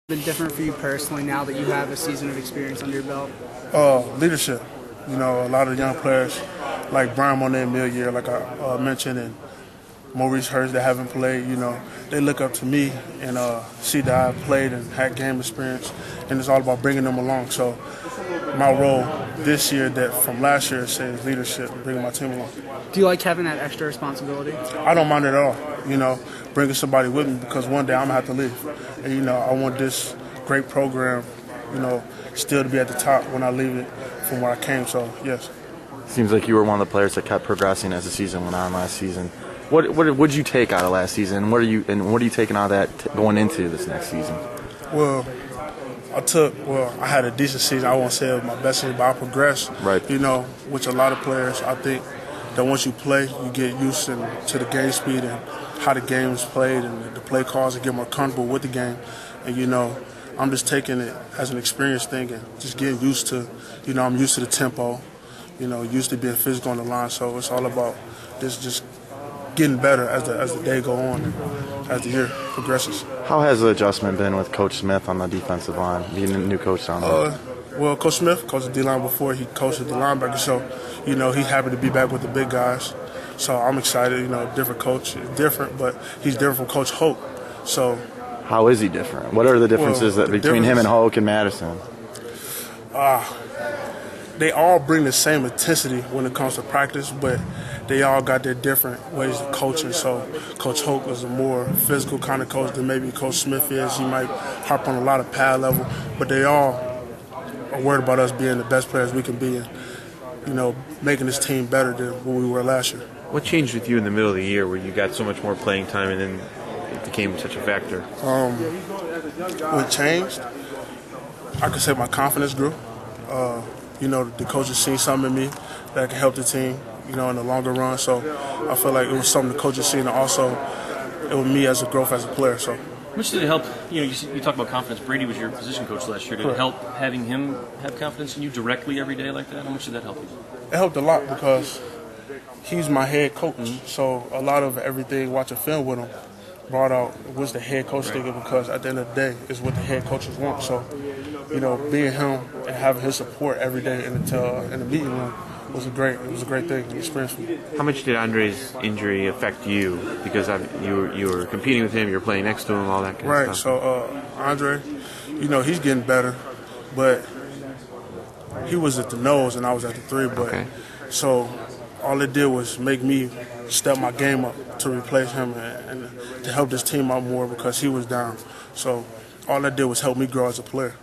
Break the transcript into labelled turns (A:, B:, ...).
A: Been different for you personally now that you have a season of experience under your belt?
B: Leadership. You know, a lot of young players like Brian Monet Millier, like I mentioned, and Maurice Hurst that haven't played, you know, they look up to me and see that I've played and had game experience, and it's all about bringing them along. So my role this year that from last year is leadership and bringing my team along.
A: Do you like having that extra responsibility?
B: I don't mind it at all, you know, bringing somebody with me because one day I'm going to have to leave. And, you know, I want this great program, you know, still to be at the top when I leave it from where I came. So, yes.
C: Seems like you were one of the players that kept progressing as the season went on last season. What did you take out of last season? What are you taking out of that going into this next season?
B: Well, I had a decent season. I won't say it was my best season, but I progressed.
C: Right.
B: You know, which a lot of players, I think that once you play, you get used to the game speed and how the game is played and the play calls and get more comfortable with the game. And, you know, I'm just taking it as an experience thing and just getting used to, you know, I'm used to the tempo, you know, used to being physical on the line. So it's all about this just getting better as the day go on and as the year progresses.
C: How has the adjustment been with Coach Smith on the defensive line, being a new coach down there?
B: Well, Coach Smith coached the D-line before. He coached the linebacker, so, you know, he's happy to be back with the big guys. So I'm excited, you know, different coach, different, but he's different from Coach Hoke. So
C: how is he different? What are the differences between him and Hoke and Madison?
B: They all bring the same intensity when it comes to practice, but they all got their different ways of coaching. So Coach Hoke is a more physical kind of coach than maybe Coach Smith is. He might harp on a lot of pad level, but they all are worried about us being the best players we can be and, you know, making this team better than when we were last year.
D: What changed with you in the middle of the year where you got so much more playing time and then it became such a factor?
B: What changed? I could say my confidence grew. You know, the coaches seen something in me that can help the team, you know, in the longer run. So I feel like it was something the coaches seen, and also it was me as a growth as a player. So.
E: How much did it help? You know, you talk about confidence. Brady was your position coach last year. Did it help having him have confidence in you directly every day like that? How much did that help you?
B: It helped a lot because he's my head coach. So a lot of everything, watching film with him, brought out what's the head coach thinking, because at the end of the day, it's what the head coaches want. So, you know, being him and having his support every day in the meeting room was a great thing, an experience for me.
D: How much did Andre's injury affect you? Because you were competing with him, you were playing next to him, all that kind of stuff.
B: Right, so Andre, you know, he's getting better, but he was at the nose and I was at the 3. But so all it did was make me step my game up to replace him and to help this team out more because he was down. So all that did was help me grow as a player.